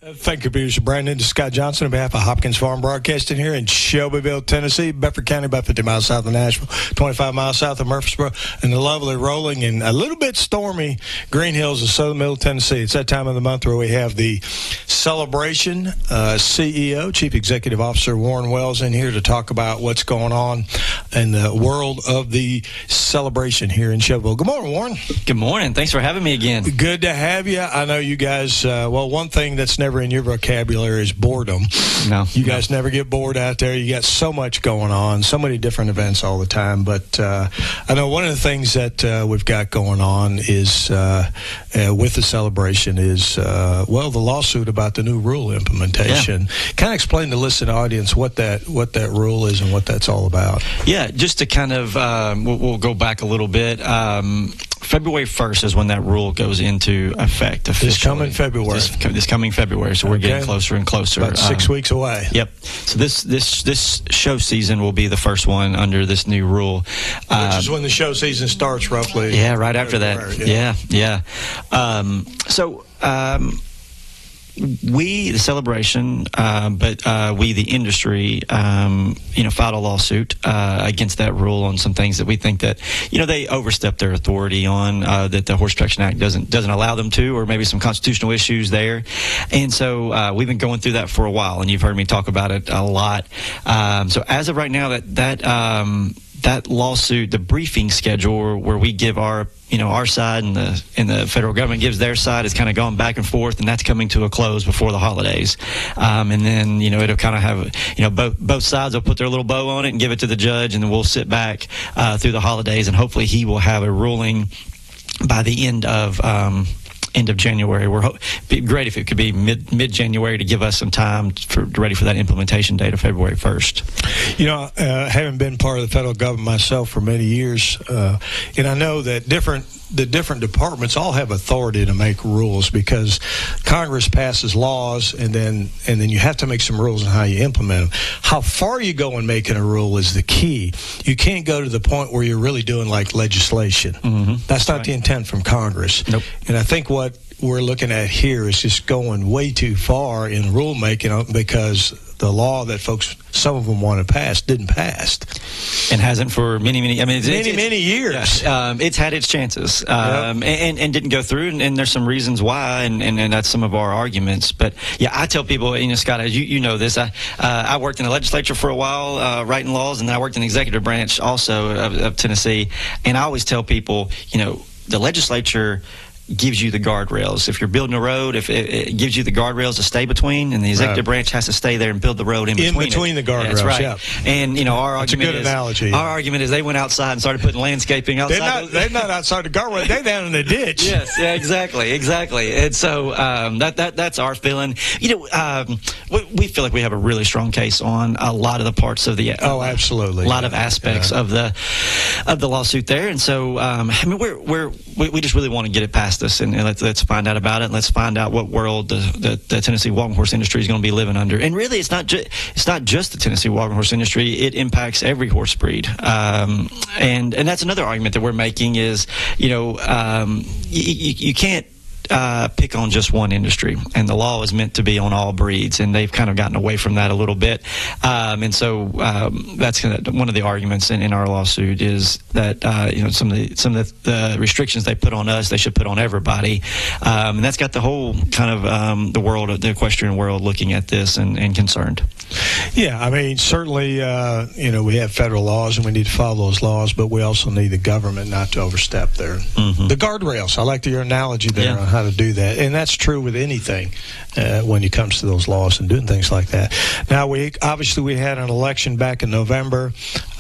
Thank you, producer Brandon. To Scott Johnson on behalf of Hopkins Farm Broadcasting here in Shelbyville, Tennessee, Bedford County, about 50 miles south of Nashville, 25 miles south of Murfreesboro, and the lovely, rolling, and a little bit stormy Green Hills of southern middle Tennessee. It's that time of the month where we have the Celebration CEO, Chief Executive Officer Warren Wells, in here to talk about what's going on in the world of the Celebration here in Shelbyville. Good morning, Warren. Good morning. Thanks for having me again. Good to have you. I know you guys, one thing that's never in your vocabulary is boredom. No. You guys never get bored out there. You got so much going on, so many different events all the time. But I know one of the things that we've got going on is, with the Celebration is, the lawsuit about the new rule implementation. Yeah. Kind of explain to the listening audience what that rule is and what that's all about. Yeah, just to kind of, we'll go back a little bit. February 1st is when that rule goes into effect officially. This coming February. This coming February, so we're getting closer and closer. About 6 weeks away. Yep. So this show season will be the first one under this new rule. Which is when the show season starts, roughly. Yeah, right after that. Yeah. We, the Celebration, but we, the industry, filed a lawsuit against that rule on some things that we think that, they overstepped their authority on, that the Horse Protection Act doesn't allow them to, or maybe some constitutional issues there. And so we've been going through that for a while, and you've heard me talk about it a lot. So as of right now, that lawsuit, the briefing schedule where we give our side and the federal government gives their side, has kind of gone back and forth, and that's coming to a close before the holidays. And then, it'll kind of have, both sides will put their little bow on it and give it to the judge, and then we'll sit back through the holidays, and hopefully he will have a ruling by the end of January. It'd be great if it could be mid-January to give us some time ready for that implementation date of February 1st. Having been part of the federal government myself for many years, and I know that the different departments all have authority to make rules because Congress passes laws, and then you have to make some rules on how you implement them. How far you go in making a rule is the key. You can't go to the point where you're really doing like legislation. Mm-hmm. That's not the intent from Congress. Nope. And I think what we're looking at here is just going way too far in rulemaking because the law that some of them want to pass didn't pass, and hasn't for many years. It's had its chances, and didn't go through, and there's some reasons why, and that's some of our arguments. But yeah, I tell people, Scott, as you know this, I worked in the legislature for a while, writing laws, and then I worked in the executive branch also of Tennessee, and I always tell people, the legislature gives you the guardrails. If you're building a road, if it gives you the guardrails to stay between, and the executive branch has to stay there and build the road in between the guardrails. That's right. Yeah. And our argument is analogy. Our argument is they went outside and started putting landscaping outside. They're not outside the guardrail. They're down in the ditch. Yes. Yeah. Exactly. And so that's our feeling. We feel like we have a really strong case on a lot of the parts of the. Absolutely. A lot of aspects of the lawsuit there, and so we just really want to get it past us, and let's find out about it, and let's find out what world the Tennessee walking horse industry is going to be living under. And really, it's not just the Tennessee walking horse industry; it impacts every horse breed. And that's another argument that we're making is, you can't pick on just one industry, and the law is meant to be on all breeds, and they've kind of gotten away from that a little bit. And so that's one of the arguments in our lawsuit is that some of the restrictions they put on us, they should put on everybody, and that's got the whole kind of the equestrian world looking at this and concerned. Yeah, I mean, certainly, we have federal laws and we need to follow those laws, but we also need the government not to overstep there. Mm-hmm. The guardrails. I like your analogy there on how to do that, and that's true with anything when it comes to those laws and doing things like that. Now, we had an election back in November,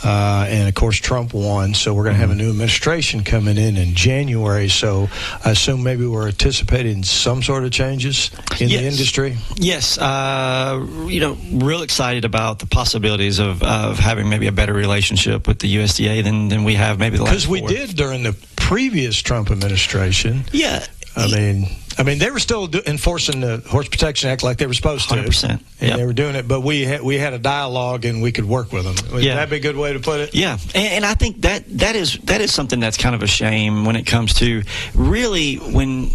and of course Trump won, so we're going to have a new administration coming in January. So I assume maybe we're anticipating some sort of changes in the industry. Yes, real excited about the possibilities of having maybe a better relationship with the USDA than we have maybe the last 4. Because we did during the previous Trump administration. Yeah. I mean, they were still enforcing the Horse Protection Act like they were supposed to. 100%. And they were doing it, but we had a dialogue and we could work with them. Would that be a good way to put it? Yeah, and I think that is something that's kind of a shame when it comes to really when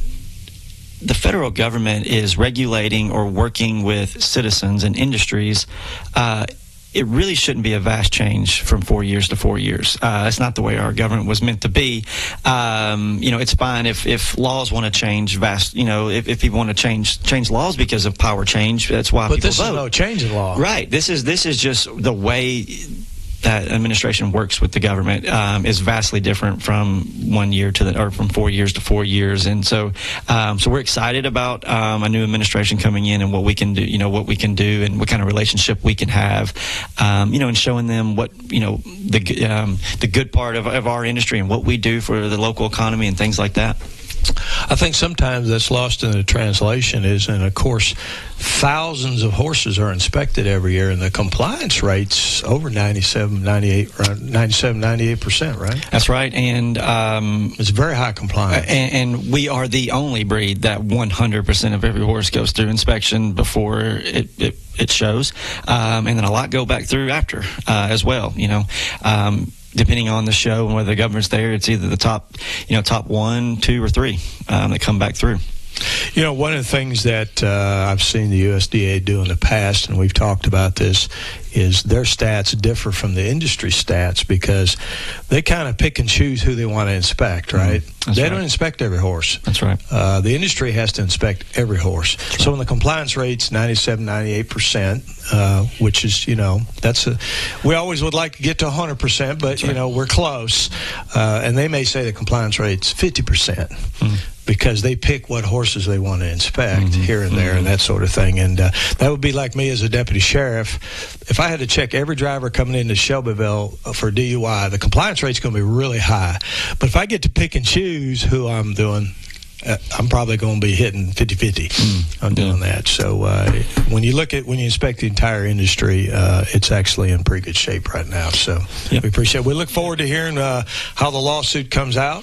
the federal government is regulating or working with citizens and industries, it really shouldn't be a vast change from 4 years to 4 years. That's not the way our government was meant to be. It's fine if laws want to change if people want to change laws because of power change. That's why people vote. But this is no change in law. Right. This is just the way that administration works with the government is vastly different from 1 year or from 4 years to 4 years, and so we're excited about a new administration coming in and what we can do, and what kind of relationship we can have, and showing them what the good part of our industry and what we do for the local economy and things like that. I think sometimes that's lost in the translation and of course, thousands of horses are inspected every year, and the compliance rate's over 98%, right? That's right, and it's very high compliance. And we are the only breed that 100% of every horse goes through inspection before it shows, and then a lot go back through after as well. Depending on the show and whether the government's there, it's either the top 1, 2, or 3 that come back through. One of the things that I've seen the USDA do in the past, and we've talked about this, is their stats differ from the industry stats because they kind of pick and choose who they want to inspect, right? They don't inspect every horse. That's right. The industry has to inspect every horse. That's so when the compliance rate's 97, 98%, which is, we always would like to get to 100%, but, we're close. And they may say the compliance rate's 50%. Because they pick what horses they want to inspect here and there and that sort of thing. And that would be like me as a deputy sheriff. If I had to check every driver coming into Shelbyville for DUI, the compliance rate's going to be really high. But if I get to pick and choose who I'm doing, I'm probably going to be hitting 50-50 on doing that. So when you inspect the entire industry, it's actually in pretty good shape right now. So we appreciate it. We look forward to hearing how the lawsuit comes out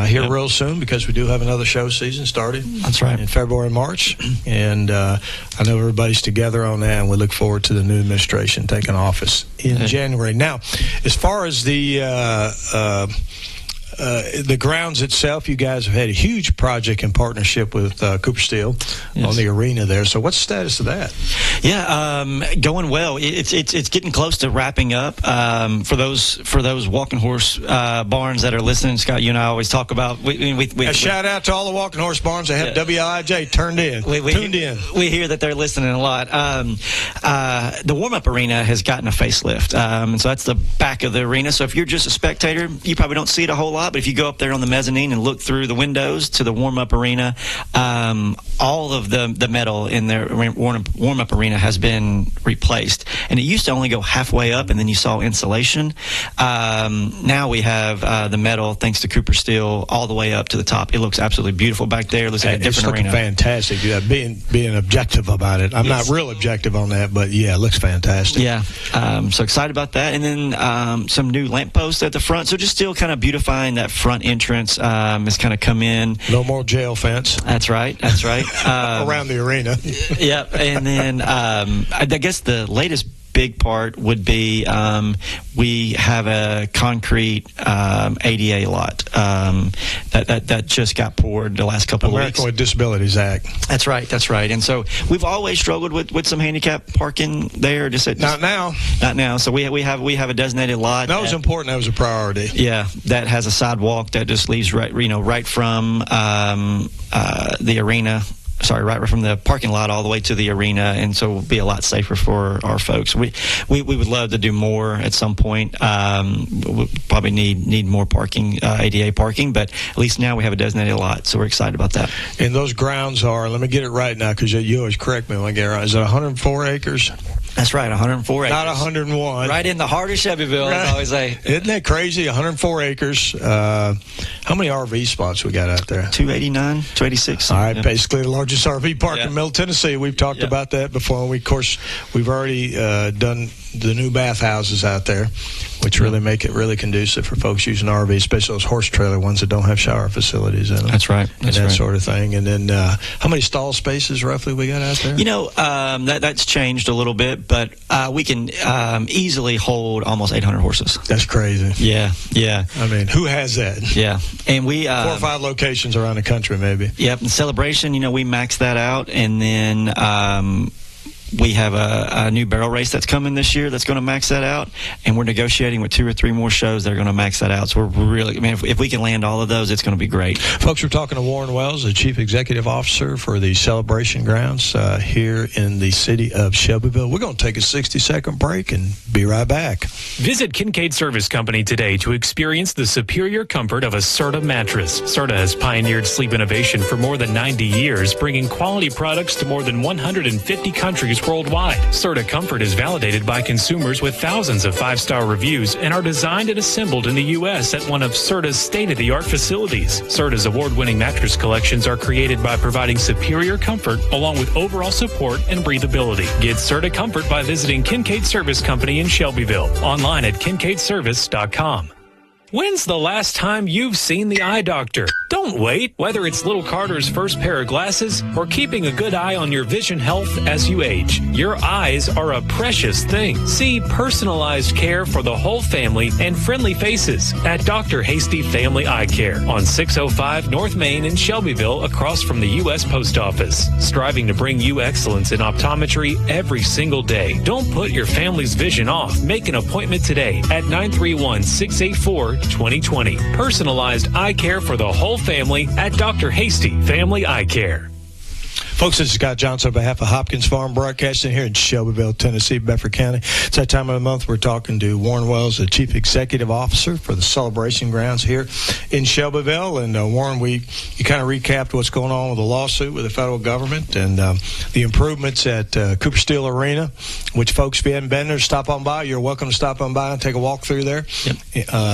here real soon, because we do have another show season started. That's right. In February and March. And I know everybody's together on that, and we look forward to the new administration taking office in January. Now, as far as the grounds itself, you guys have had a huge project in partnership with Cooper Steel on the arena there. So what's the status of that? Yeah, going well. It's getting close to wrapping up. For those walking horse barns that are listening, Scott, you and I always talk about. A shout out to all the walking horse barns that have WIJ tuned in. We hear that they're listening a lot. The warm-up arena has gotten a facelift, and so that's the back of the arena. So if you're just a spectator, you probably don't see it a whole lot. But if you go up there on the mezzanine and look through the windows to the warm-up arena, all of the metal in their warm-up arena has been replaced. And it used to only go halfway up, and then you saw insulation. Now we have the metal, thanks to Cooper Steel, all the way up to the top. It looks absolutely beautiful back there. It looks like a different arena. It's looking fantastic. Yeah, being objective about it. I'm not real objective on that, but yeah, it looks fantastic. Yeah, so excited about that. And then some new lampposts at the front. So just still kind of beautifying that front entrance has kind of come in. No more jail fence. That's right. Around the arena. Yep. And then I guess the latest big part would be we have a concrete ADA lot that just got poured the last couple of weeks. American with Disabilities Act. That's right. And so we've always struggled with some handicap parking there. Not now. So we have a designated lot. That was important. That was a priority. Yeah, that has a sidewalk that just leaves right from the arena. Right from the parking lot all the way to the arena, and so it'll be a lot safer for our folks. We would love to do more at some point. We'll probably need more parking, ADA parking, but at least now we have a designated lot, so we're excited about that. And those grounds are, let me get it right now, because you always correct me when I get it right. Is it 104 acres? That's right, 104 acres. Not 101. Right in the heart of Shelbyville, as I always say. Isn't that crazy? 104 acres. How many RV spots we got out there? 289, 286. All right, basically the largest RV park in Middle Tennessee. We've talked about that before. We've already done the new bathhouses out there. which really make it really conducive for folks using RV, especially those horse trailer ones that don't have shower facilities in them. That's right. And that sort of thing. And then how many stall spaces roughly we got out there? That's changed a little bit, but we can easily hold almost 800 horses. That's crazy. Yeah. I mean, who has that? Yeah. And we 4 or 5 locations around the country, maybe. Yep. And Celebration, we maxed that out, and then we have a new barrel race that's coming this year that's going to max that out, and we're negotiating with 2 or 3 more shows that are going to max that out. So we're really, if we can land all of those, it's going to be great. Folks, we're talking to Warren Wells, the Chief Executive Officer for the Celebration Grounds here in the city of Shelbyville. We're going to take a 60-second break and be right back. Visit Kincaid Service Company today to experience the superior comfort of a Serta mattress. Serta has pioneered sleep innovation for more than 90 years, bringing quality products to more than 150 countries worldwide. Serta Comfort is validated by consumers with thousands of 5-star reviews and are designed and assembled in the U.S. at one of Serta's state-of-the-art facilities. Serta's award-winning mattress collections are created by providing superior comfort along with overall support and breathability. Get Serta Comfort by visiting Kincaid Service Company in Shelbyville. Online at kincaidservice.com. When's the last time you've seen the eye doctor? Don't wait. Whether it's little Carter's first pair of glasses or keeping a good eye on your vision health as you age, your eyes are a precious thing. See personalized care for the whole family and friendly faces at Dr. Hasty Family Eye Care on 605 North Main in Shelbyville, across from the U.S. Post Office. Striving to bring you excellence in optometry every single day. Don't put your family's vision off. Make an appointment today at 931-684-2020. Personalized eye care for the whole family at Dr. Hasty Family Eye Care. Folks, this is Scott Johnson on behalf of Hopkins Farm, broadcasting here in Shelbyville, Tennessee, Bedford County. It's that time of the month we're talking to Warren Wells, the Chief Executive Officer for the Celebration Grounds here in Shelbyville. And Warren, you kind of recapped what's going on with the lawsuit with the federal government and the improvements at Cooper Steel Arena, which, folks, if you haven't been there, stop on by. You're welcome to stop on by and take a walk through there. Yep.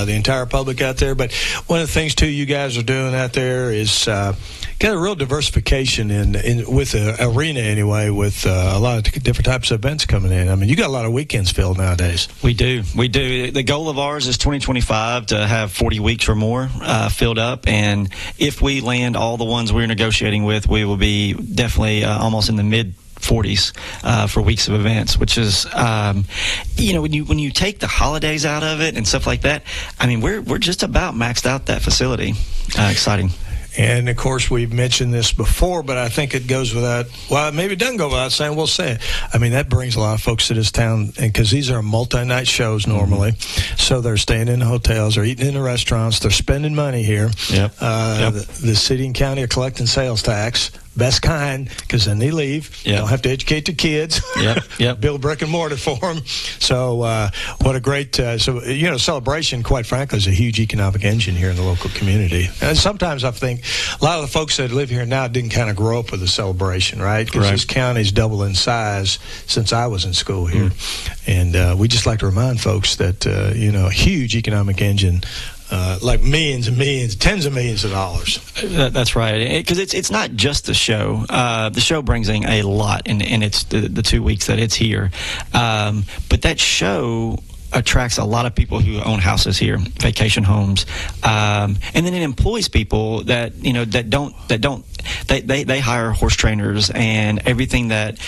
The entire public out there. But one of the things, too, you guys are doing out there is got a real diversification with the arena anyway, with a lot of different types of events coming in. I mean, you got a lot of weekends filled nowadays. We do. The goal of ours is 2025 to have 40 weeks or more filled up, and if we land all the ones we're negotiating with, we will be definitely almost in the mid-40s for weeks of events, which is, when you take the holidays out of it and stuff like that, I mean, we're just about maxed out that facility. Exciting. And, of course, we've mentioned this before, but I think it goes without, well, maybe it doesn't go without saying, we'll say it. I mean, that brings a lot of folks to this town, because these are multi-night shows normally. Mm-hmm. So they're staying in the hotels, they're eating in the restaurants, they're spending money here. Yep. The city and county are collecting sales tax. Best kind, because then they leave. Yep. You don't have to educate the kids. Yep. Build brick and mortar for them. So what a great celebration, quite frankly, is a huge economic engine here in the local community. And sometimes I think a lot of the folks that live here now didn't kind of grow up with the celebration, right? Because this county's doubled in size since I was in school here. And we just like to remind folks that, a huge economic engine, like millions and millions, tens of millions of dollars. That's right, because it's not just the show. The show brings in a lot, and it's the 2 weeks that it's here. But that show attracts a lot of people who own houses here, vacation homes, and then it employs people that they hire horse trainers and everything that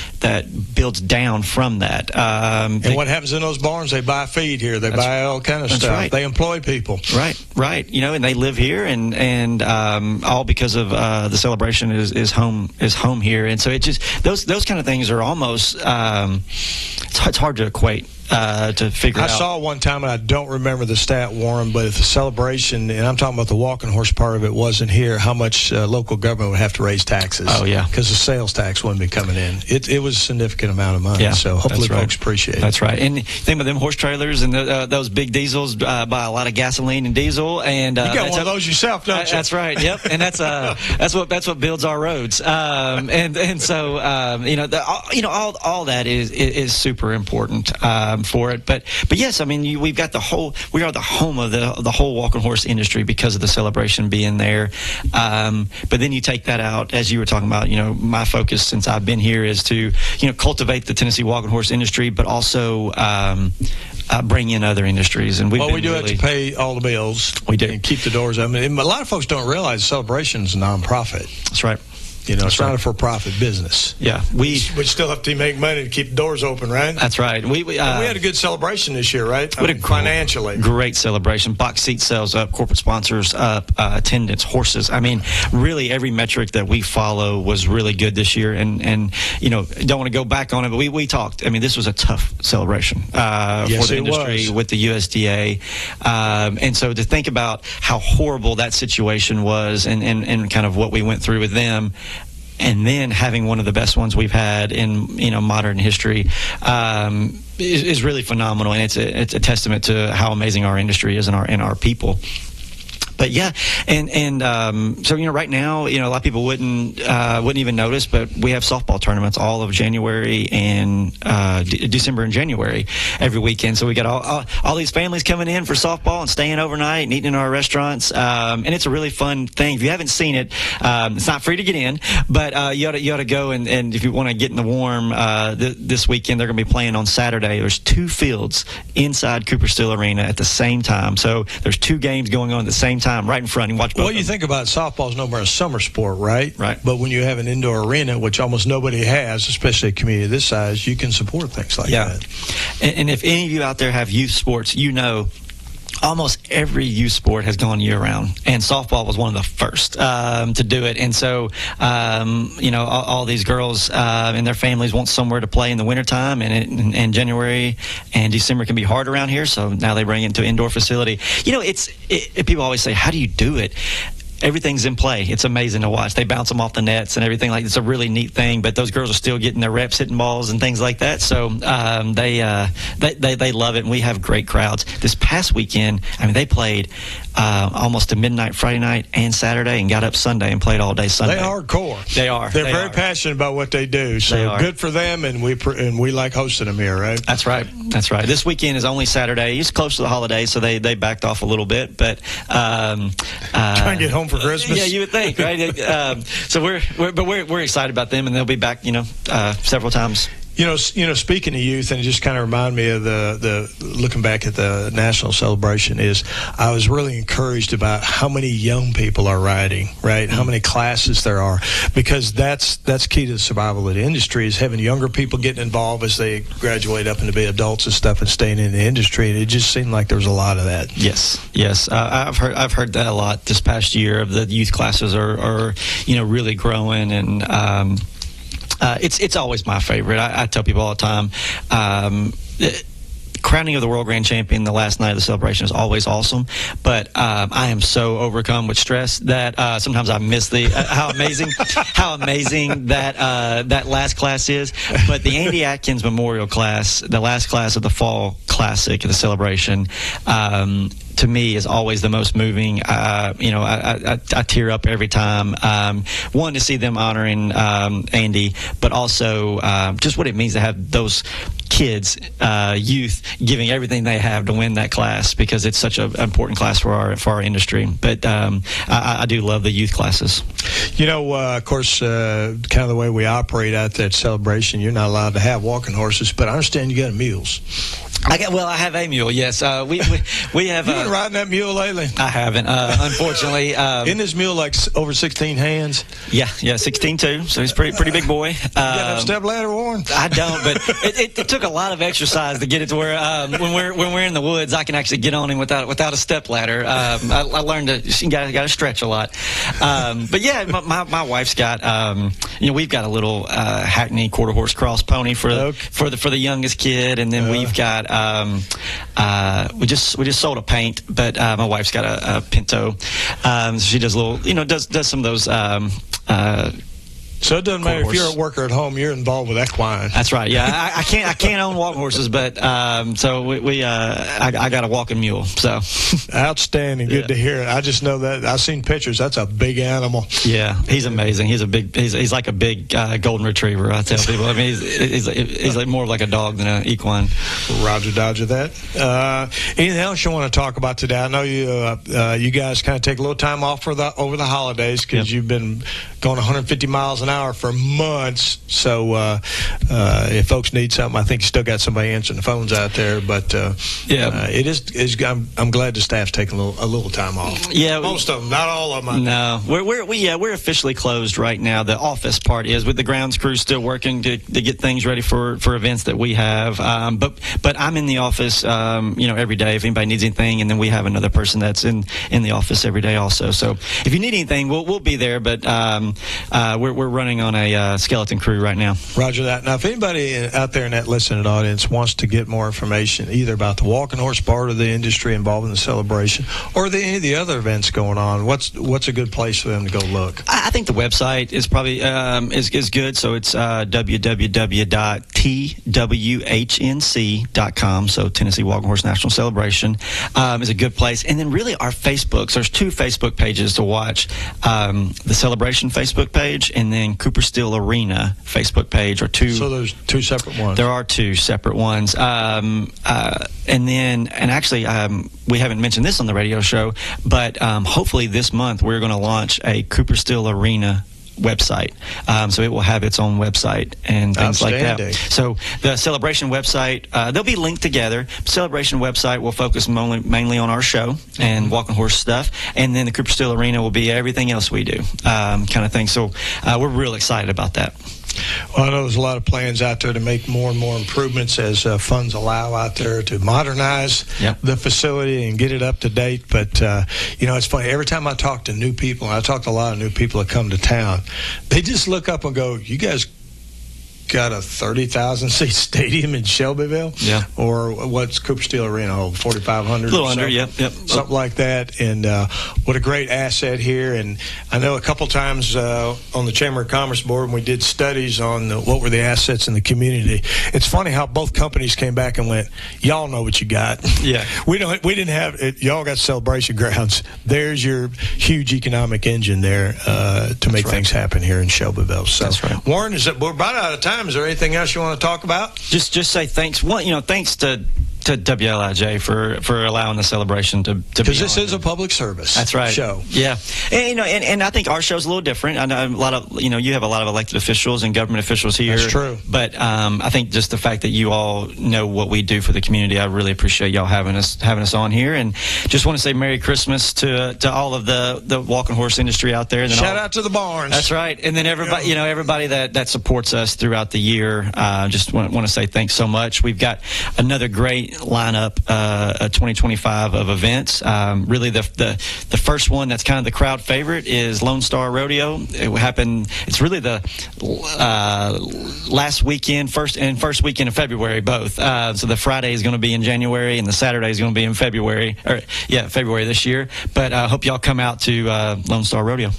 builds down from that. And what happens in those barns? They buy feed here. They buy all kind of stuff. Right. They employ people. Right. And they live here, and all because of the celebration is home here. And so it just those kind of things are almost it's hard to equate. To figure out. I saw one time, and I don't remember the stat, Warren, but if the celebration, and I'm talking about the walking horse part of it, wasn't here, how much local government would have to raise taxes. Oh, yeah. Because the sales tax wouldn't be coming in. It was a significant amount of money, so hopefully folks appreciate it. That's right. And think of them horse trailers and those big diesels buy a lot of gasoline and diesel. And you got one of those yourself, don't you? That's right. Yep. And that's what builds our roads. So all that is super important. For it, but yes, I mean we are the home of the whole walking horse industry because of the celebration being there. But then you take that out, as you were talking about. My focus since I've been here is to cultivate the Tennessee walking horse industry, but also bring in other industries. And we do have to pay all the bills. We do. And keep the doors open. And a lot of folks don't realize Celebration's a nonprofit. That's right. It's not a for-profit business. Yeah, we still have to make money to keep the doors open, right? That's right. We had a good celebration this year, right? Financially, great celebration. Box seat sales up, corporate sponsors up, attendance, horses. I mean, really every metric that we follow was really good this year. And don't want to go back on it, but we talked. I mean, this was a tough celebration for the industry with the USDA, and so to think about how horrible that situation was, and kind of what we went through with them. And then having one of the best ones we've had in modern history is really phenomenal, and it's a testament to how amazing our industry is and our people. But yeah, and so right now, a lot of people wouldn't even notice, but we have softball tournaments all of January and December and January every weekend. So we got all these families coming in for softball and staying overnight and eating in our restaurants, and it's a really fun thing. If you haven't seen it, it's not free to get in, but you ought to go and if you want to get in the warm this weekend, they're going to be playing on Saturday. There's 2 fields inside Cooper Steel Arena at the same time, so there's 2 games going on at the same time. Right in front and watch both. Well, you think about softball is no more a summer sport, right? Right. But when you have an indoor arena, which almost nobody has, especially a community this size, you can support things like that. And if any of you out there have youth sports, almost every youth sport has gone year-round, and softball was one of the first to do it. And so, all these girls and their families want somewhere to play in the wintertime, and January and December can be hard around here, so now they bring it to an indoor facility. People always say, how do you do it? Everything's in play. It's amazing to watch. They bounce them off the nets and everything. It's a really neat thing. But those girls are still getting their reps hitting balls and things like that. So they love it, and we have great crowds. This past weekend, they played almost to midnight Friday night and Saturday, and got up Sunday and played all day Sunday. They are hardcore. They are. They're very passionate about what they do. So good for them, and we like hosting them here, right? That's right. That's right. This weekend is only Saturday. It's close to the holidays, so they backed off a little bit, but trying to get home for Christmas. Yeah, you would think, right? So we're excited about them, and they'll be back, several times. Speaking of youth, and it just kind of remind me of the looking back at the national celebration, is I was really encouraged about how many young people are riding, right? How many classes there are, because that's key to the survival of the industry, is having younger people getting involved as they graduate up into be adults and stuff, and staying in the industry. And it just seemed like there was a lot of that. Yes. I've heard that a lot this past year. Of the youth classes are really growing, and it's always my favorite. I tell people all the time, crowning of the World Grand Champion the last night of the celebration is always awesome, but I am so overcome with stress that sometimes I miss how amazing that last class is. But the Andy Atkins Memorial class, the last class of the Fall Classic of the celebration, to me is always the most moving. I tear up every time. One, to see them honoring Andy, but also just what it means to have those kids, youth, giving everything they have to win that class, because it's such an important class for our industry. But I do love the youth classes. Of course, kind of the way we operate at that celebration, you're not allowed to have walking horses, but I understand you got mules. I have a mule. Yes, we have. You been riding that mule lately? I haven't, unfortunately. Isn't this mule like over 16 hands? Yeah, 16'2", so he's pretty big boy. You got a step ladder, Warren? I don't, but it took a lot of exercise to get it to where when we're in the woods, I can actually get on him without a step ladder. I learned you got to stretch a lot. But yeah, my wife's got we've got a little Hackney quarter horse cross pony for the youngest kid, and then we've got. We just sold a paint, but my wife's got a Pinto. So she does does some of those. So it doesn't matter if you're a worker at home; you're involved with equine. That's right. Yeah, I can't own walking horses, but so I got a walking mule. So outstanding, good to hear it. I just know that I've seen pictures. That's a big animal. Yeah, he's amazing. He's like a big golden retriever. I tell people. I mean, he's like more like a dog than an equine. Roger, dodger that. Anything else you want to talk about today? I know you guys kind of take a little time off over the holidays, because you've been going 150 miles an hour for months. So if folks need something, I think you still got somebody answering the phones out there. But it is. I'm glad the staff's taking a little time off. Yeah, most of them, not all of them. No, we're officially closed right now. The office part is, with the grounds crew still working to get things ready for events that we have. But I'm in the office, every day if anybody needs anything, and then we have another person that's in the office every day also. So if you need anything, we'll be there. But we're running on a skeleton crew right now. Roger that. Now, if anybody out there in that listening audience wants to get more information, either about the walking horse part of the industry involved in the celebration, or any of the other events going on, what's a good place for them to go look? I think the website is probably is good. So it's www.TWHNC.com. So Tennessee Walking Horse National Celebration is a good place. And then really our Facebooks. There's 2 Facebook pages to watch. The Celebration Facebook page and then Cooper Steel Arena Facebook page are 2. So there's 2 separate ones. There are 2 separate ones. And actually we haven't mentioned this on the radio show, but hopefully this month we're going to launch a Cooper Steel Arena website, so it will have its own website and things like that. So the Celebration website, they'll be linked together. Celebration website will focus mainly on our show and walking horse stuff, and then the Cooper Steel Arena will be everything else we do, kind of thing. So we're real excited about that. Well, I know there's a lot of plans out there to make more and more improvements as funds allow out there to modernize the facility and get it up to date. But, it's funny. Every time I talk to new people, and I talk to a lot of new people that come to town, they just look up and go, you guys got a 30,000-seat stadium in Shelbyville? Yeah. Or what's Cooper Steel Arena hold? 4,500? A little under, yep. Something like that. And what a great asset here. And I know a couple times on the Chamber of Commerce Board, when we did studies on what were the assets in the community, it's funny how both companies came back and went, y'all know what you got. Yeah. We didn't have it. Y'all got celebration grounds. There's your huge economic engine there to make things happen here in Shelbyville. So, that's right. Warren, we're about out of time. Is there anything else you want to talk about? Just say thanks. Well, thanks to WLIJ for allowing the celebration to because this is a public service. That's right. Show. Yeah, and I think our show's a little different. I know a lot of you have a lot of elected officials and government officials here. That's true. But I think just the fact that you all know what we do for the community, I really appreciate y'all having us on here. And just want to say Merry Christmas to all of the walking horse industry out there. And then shout out to the barns. That's right. And then everybody, everybody that supports us throughout the year. Just want to say thanks so much. We've got another great lineup 2025 of events. Really the first one that's kind of the crowd favorite is Lonestar Rodeo. It's really the last weekend, first weekend of February both. So the Friday is going to be in January and the Saturday is going to be in February this year. But I hope y'all come out to Lonestar Rodeo.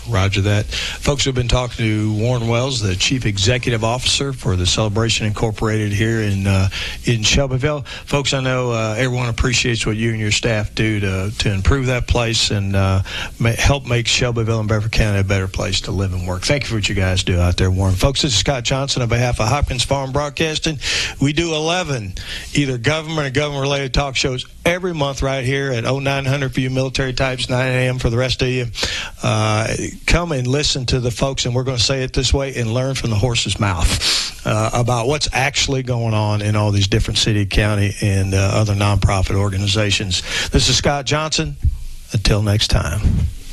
Roger that. Folks, we've been talking to Warren Wells, the Chief Executive Officer for the Celebration Incorporated here in Shelbyville. Folks, I know everyone appreciates what you and your staff do to improve that place and help make Shelbyville and Beverly County a better place to live and work. Thank you for what you guys do out there, Warren. Folks, this is Scott Johnson on behalf of Hopkins Farm Broadcasting. We do 11 either government or government-related talk shows every month right here at 0900 for you military types, 9 a.m. for the rest of you. Come and listen to the folks, and we're going to say it this way, and learn from the horse's mouth about what's actually going on in all these different city, county, and other nonprofit organizations. This is Scott Johnson. Until next time.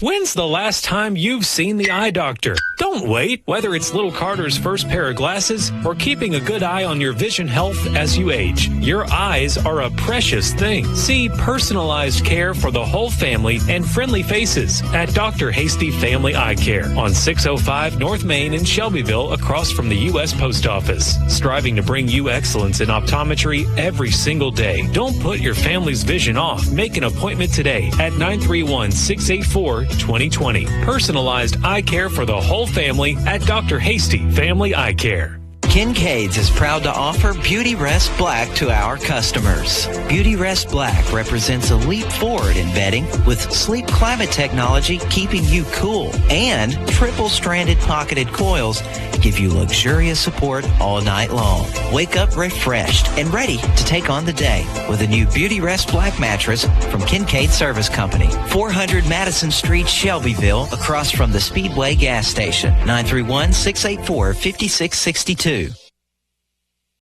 When's the last time you've seen the eye doctor? Don't wait. Whether it's little Carter's first pair of glasses or keeping a good eye on your vision health as you age, your eyes are a precious thing. See personalized care for the whole family and friendly faces at Dr. Hasty Family Eye Care on 605 North Main in Shelbyville, across from the U.S. Post Office. Striving to bring you excellence in optometry every single day. Don't put your family's vision off. Make an appointment today at 931-684-2020. Personalized eye care for the whole family at Dr. Hasty Family Eye Care. Kincaid's is proud to offer Beauty Rest Black to our customers. Beauty Rest Black represents a leap forward in bedding with sleep climate technology keeping you cool, and triple-stranded pocketed coils give you luxurious support all night long. Wake up refreshed and ready to take on the day with a new Beauty Rest Black mattress from Kincaid Service Company. 400 Madison Street, Shelbyville, across from the Speedway gas station. 931-684-5662.